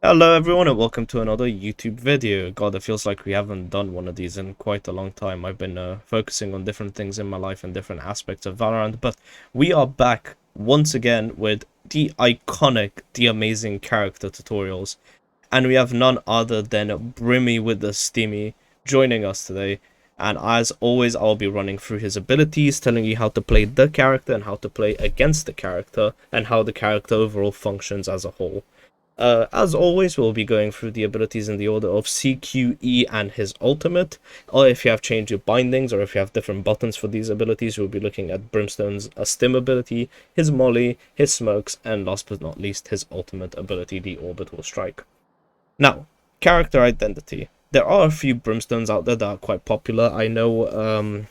Hello everyone and welcome to another YouTube video. God, it feels like we haven't done one of these in quite a long time. I've been focusing on different things in my life and different aspects of Valorant, but we are back once again with the iconic, the amazing character tutorials. And we have none other than Brimmy with the Steamy joining us today. And as always, I'll be running through his abilities, telling you how to play the character and how to play against the character, and how the character overall functions as a whole. As always, we'll be going through the abilities in the order of C, Q, E, and his ultimate. Or if you have changed your bindings, or if you have different buttons for these abilities, we'll be looking at Brimstone's stim ability, his molly, his smokes, and last but not least, his ultimate ability, the orbital strike. Now, character identity. There are a few Brimstones out there that are quite popular. I know,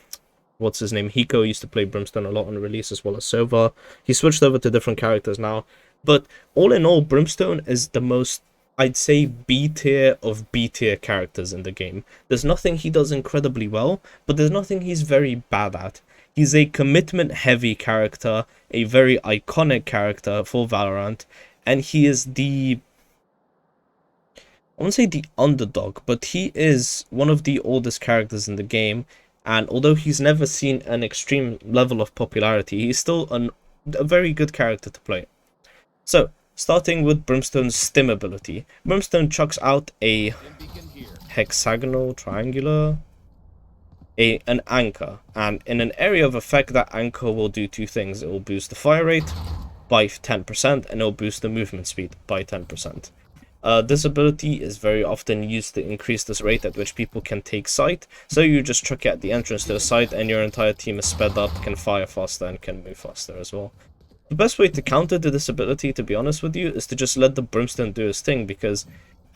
what's his name? Hiko used to play Brimstone a lot on release, as well as Sova. He switched over to different characters now. But all in all, Brimstone is the most, I'd say, B tier of B tier characters in the game. There's nothing he does incredibly well, but there's nothing he's very bad at. He's a commitment heavy character, a very iconic character for Valorant, and he is I won't say the underdog, but he is one of the oldest characters in the game, and although he's never seen an extreme level of popularity, he's still a very good character to play. So, starting with Brimstone's stim ability. Brimstone chucks out a hexagonal, triangular, an anchor, and in an area of effect, that anchor will do two things. It will boost the fire rate by 10%, and it will boost the movement speed by 10%. This ability is very often used to increase this rate at which people can take sight, so you just chuck it at the entrance to the site and your entire team is sped up, can fire faster, and can move faster as well. The best way to counter to this ability, to be honest with you, is to just let the Brimstone do his thing, because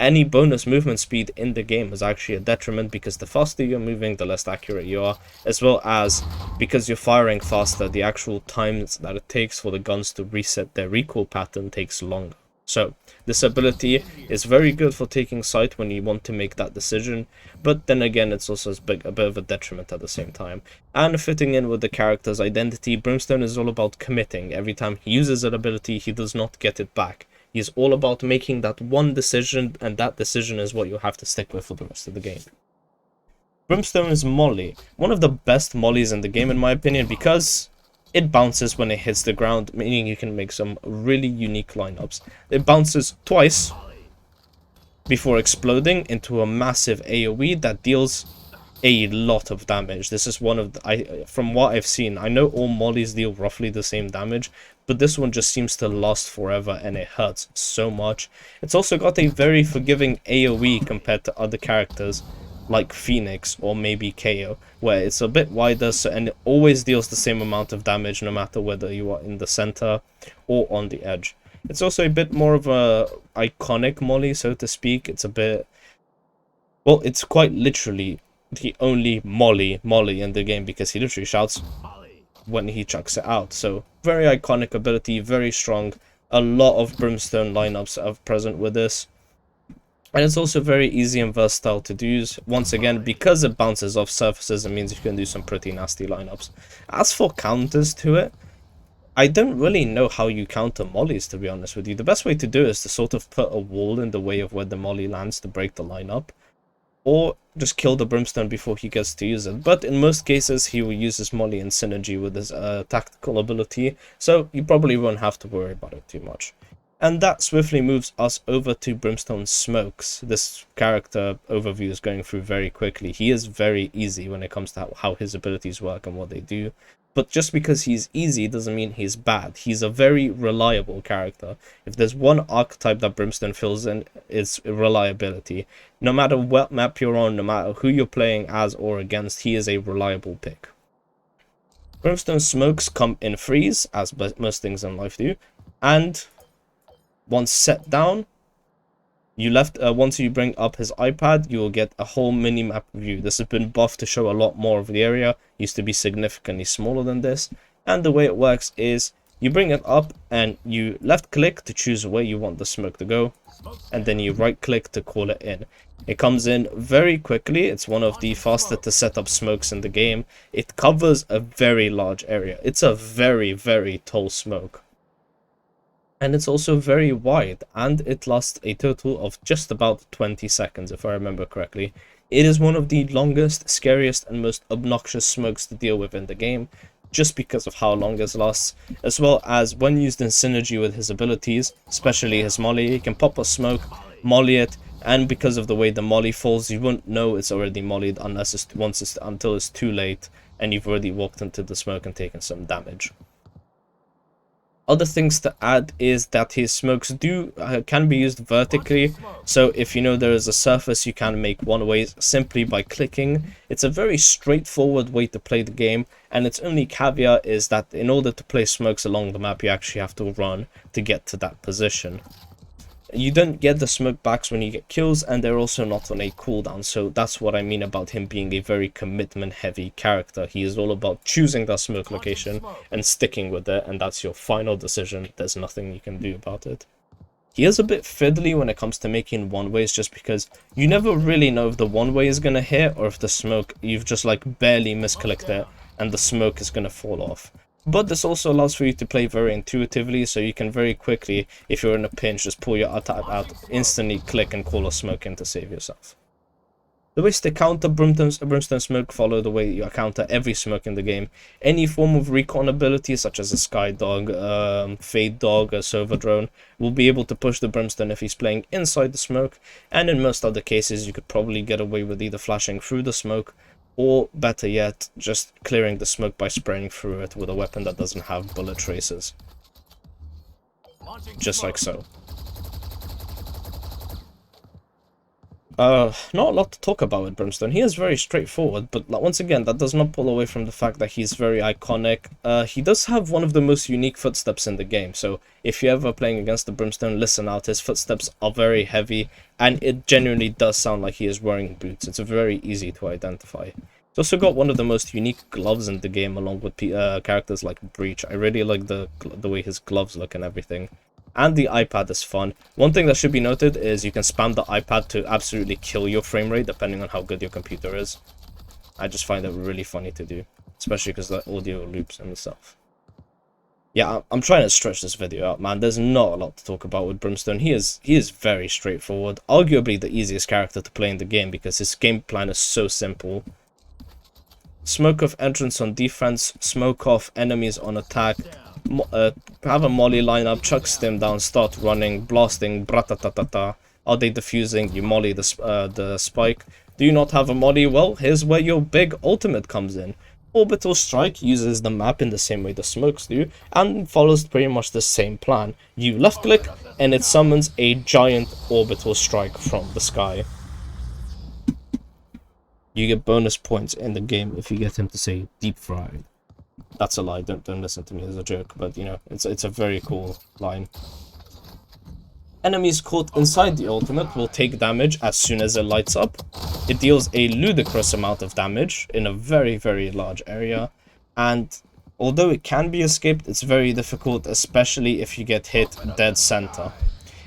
any bonus movement speed in the game is actually a detriment, because the faster you're moving, the less accurate you are, as well as because you're firing faster, the actual times that it takes for the guns to reset their recoil pattern takes longer. So, this ability is very good for taking sight when you want to make that decision, but then again it's also a bit of a detriment at the same time. And fitting in with the character's identity, Brimstone is all about committing. Every time he uses an ability, he does not get it back. He's all about making that one decision, and that decision is what you have to stick with for the rest of the game. Brimstone's molly. One of the best mollies in the game in my opinion, because it bounces when it hits the ground, meaning you can make some really unique lineups. It bounces twice before exploding into a massive AoE that deals a lot of damage. This is one of the, from what I've seen, I know all mollies deal roughly the same damage, but this one just seems to last forever and it hurts so much. It's also got a very forgiving AoE compared to other characters like Phoenix or maybe KO, where it's a bit wider, and it always deals the same amount of damage no matter whether you are in the center or on the edge. It's also a bit more of a iconic molly, so to speak. It's a bit, well, it's quite literally the only molly in the game, because he literally shouts when he chucks it out. So very iconic ability, very strong. A lot of Brimstone lineups are present with this. And it's also very easy and versatile to use. Once again, because it bounces off surfaces, it means you can do some pretty nasty lineups. As for counters to it, I don't really know how you counter mollies, to be honest with you. The best way to do it is to sort of put a wall in the way of where the molly lands to break the lineup, or just kill the Brimstone before he gets to use it. But in most cases, he will use his molly in synergy with his tactical ability, so you probably won't have to worry about it too much. And that swiftly moves us over to Brimstone's smokes. This character overview is going through very quickly. He is very easy when it comes to how his abilities work and what they do. But just because he's easy doesn't mean he's bad. He's a very reliable character. If there's one archetype that Brimstone fills in, it's reliability. No matter what map you're on, no matter who you're playing as or against, he is a reliable pick. Brimstone's smokes come in freeze, as most things in life do, and once set down, once you bring up his iPad, you will get a whole mini-map view. This has been buffed to show a lot more of the area. It used to be significantly smaller than this. And the way it works is you bring it up and you left click to choose where you want the smoke to go, and then you right click to call it in. It comes in very quickly. It's one of the faster to set up smokes in the game. It covers a very large area. It's a very, very tall smoke. And it's also very wide, and it lasts a total of just about 20 seconds if I remember correctly. It is one of the longest, scariest, and most obnoxious smokes to deal with in the game, just because of how long it lasts, as well as when used in synergy with his abilities, especially his molly. He can pop a smoke, molly it, and because of the way the molly falls, you won't know it's already mollied unless until it's too late and you've already walked into the smoke and taken some damage. Other things to add is that his smokes can be used vertically, so if you know there is a surface you can make one ways simply by clicking. It's a very straightforward way to play the game, and its only caveat is that in order to place smokes along the map you actually have to run to get to that position. You don't get the smoke backs when you get kills, and they're also not on a cooldown, so that's what I mean about him being a very commitment heavy character. He is all about choosing that smoke location and sticking with it, and that's your final decision. There's nothing you can do about it. He is a bit fiddly when it comes to making one-ways, just because you never really know if the one-way is gonna hit or if the smoke, you've just like barely misclicked it and the smoke is gonna fall off. But this also allows for you to play very intuitively, so you can very quickly, if you're in a pinch, just pull your attack out, instantly click and call a smoke in to save yourself. The ways to counter Brimstone smoke follow the way you counter every smoke in the game. Any form of recon ability, such as a Sky Dog, Fade Dog, a Silver Drone, will be able to push the Brimstone if he's playing inside the smoke, and in most other cases you could probably get away with either flashing through the smoke, or better yet, just clearing the smoke by spraying through it with a weapon that doesn't have bullet tracers. Just like so. Not a lot to talk about with Brimstone. He is very straightforward, but once again, that does not pull away from the fact that he's very iconic. He does have one of the most unique footsteps in the game, so if you're ever playing against the Brimstone, listen out. His footsteps are very heavy, and it genuinely does sound like he is wearing boots. It's very easy to identify. He's also got one of the most unique gloves in the game, along with characters like Breach. I really like the way his gloves look and everything. And the iPad is fun. One thing that should be noted is you can spam the iPad to absolutely kill your frame rate, depending on how good your computer is. I just find it really funny to do, especially because the audio loops and stuff. Yeah, I'm trying to stretch this video out, man. There's not a lot to talk about with Brimstone. He is very straightforward. Arguably the easiest character to play in the game because his game plan is so simple. Smoke off entrance on defense, smoke off enemies on attack, have a molly lineup, chuck stim down, start running, blasting, bratatatata. Are they defusing? You molly the spike. Do you not have a molly? Well, here's where your big ultimate comes in. Orbital Strike uses the map in the same way the smokes do, and follows pretty much the same plan. You left click, and it summons a giant orbital strike from the sky. You get bonus points in the game if you get him to say deep fried. That's a lie, don't listen to me as a joke, but you know, it's a very cool line. Enemies caught inside the ultimate will take damage as soon as it lights up. It deals a ludicrous amount of damage in a very, very large area, and although it can be escaped, it's very difficult, especially if you get hit dead center.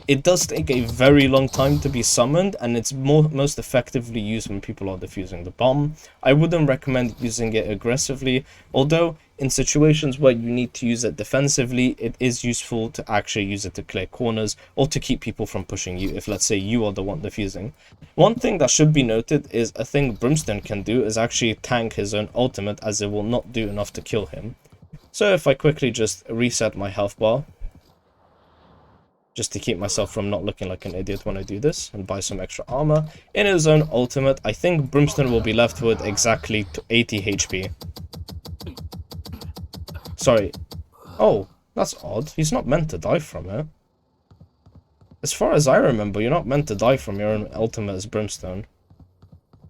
It does take a very long time to be summoned, and it's most effectively used when people are defusing the bomb. I wouldn't recommend using it aggressively, although in situations where you need to use it defensively, it is useful to actually use it to clear corners or to keep people from pushing you if, let's say, you are the one defusing. One thing that should be noted is a thing Brimstone can do is actually tank his own ultimate, as it will not do enough to kill him. So if I quickly just reset my health bar, just to keep myself from not looking like an idiot when I do this, and buy some extra armor. In his own ultimate, I think Brimstone will be left with exactly 80 HP. Sorry. Oh, that's odd. He's not meant to die from it. As far as I remember, you're not meant to die from your own ultimate as Brimstone.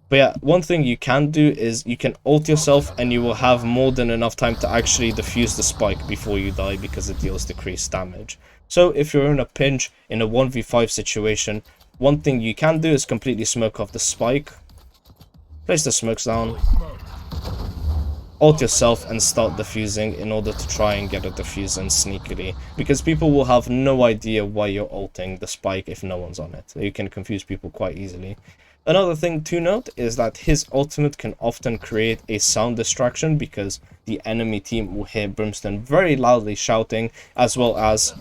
But yeah, one thing you can do is you can ult yourself and you will have more than enough time to actually defuse the spike before you die because it deals decreased damage. So if you're in a pinch in a 1v5 situation, one thing you can do is completely smoke off the spike, place the smokes down, ult yourself and start defusing in order to try and get a defuse in sneakily, because people will have no idea why you're ulting the spike if no one's on it. You can confuse people quite easily. Another thing to note is that his ultimate can often create a sound distraction because the enemy team will hear Brimstone very loudly shouting, as well as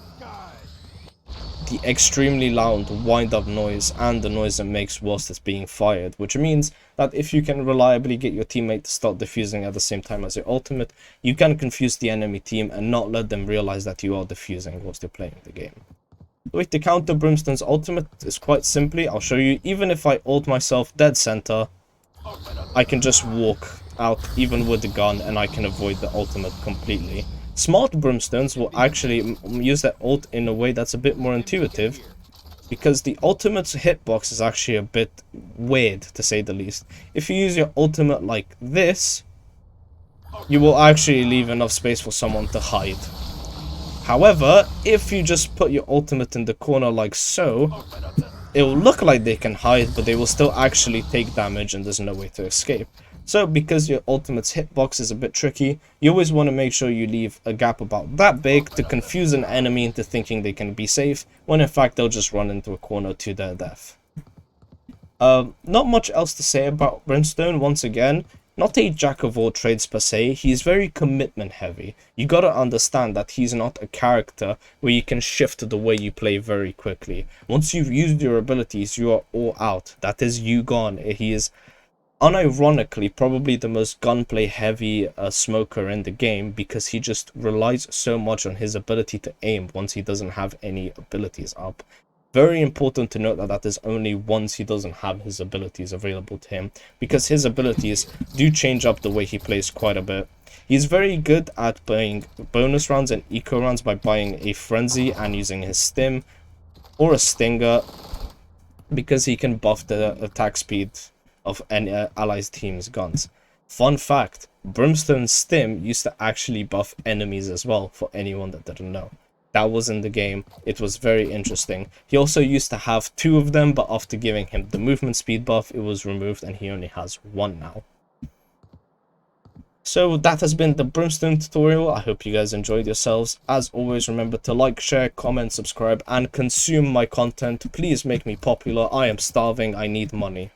the extremely loud wind-up noise and the noise it makes whilst it's being fired, which means that if you can reliably get your teammate to start defusing at the same time as your ultimate, you can confuse the enemy team and not let them realize that you are defusing whilst you're playing the game. The way to counter Brimstone's ultimate is quite simply, I'll show you. Even if I ult myself dead center, I can just walk out even with the gun and I can avoid the ultimate completely. Smart Brimstones will actually use that ult in a way that's a bit more intuitive, because the ultimate's hitbox is actually a bit weird, to say the least. If you use your ultimate like this, you will actually leave enough space for someone to hide. However, if you just put your ultimate in the corner like so, it will look like they can hide, but they will still actually take damage and there's no way to escape. So because your ultimate's hitbox is a bit tricky, you always want to make sure you leave a gap about that big to confuse an enemy into thinking they can be safe, when in fact they'll just run into a corner to their death. Not much else to say about Brimstone. Once again, not a jack of all trades per se, he's very commitment heavy. You gotta understand that he's not a character where you can shift the way you play very quickly. Once you've used your abilities, you are all out. That is you gone. He is unironically probably the most gunplay heavy smoker in the game, because he just relies so much on his ability to aim once he doesn't have any abilities up. Very important to note that that is only once he doesn't have his abilities available to him, because his abilities do change up the way he plays quite a bit. He's very good at buying bonus rounds and eco rounds by buying a frenzy and using his stim or a stinger, because he can buff the attack speed of any allies team's guns. Fun fact, Brimstone's stim used to actually buff enemies as well, for anyone that didn't know. That was in the game. It was very interesting. He also used to have 2 of them, but after giving him the movement speed buff, it was removed and he only has 1 now. So that has been the Brimstone tutorial. I hope you guys enjoyed yourselves. As always, remember to like, share, comment, subscribe, and consume my content. Please make me popular. I am starving. I need money.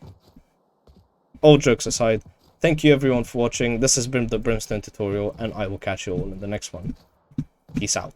All jokes aside, thank you everyone for watching. This has been the Brimstone tutorial, and I will catch you all in the next one. Peace out.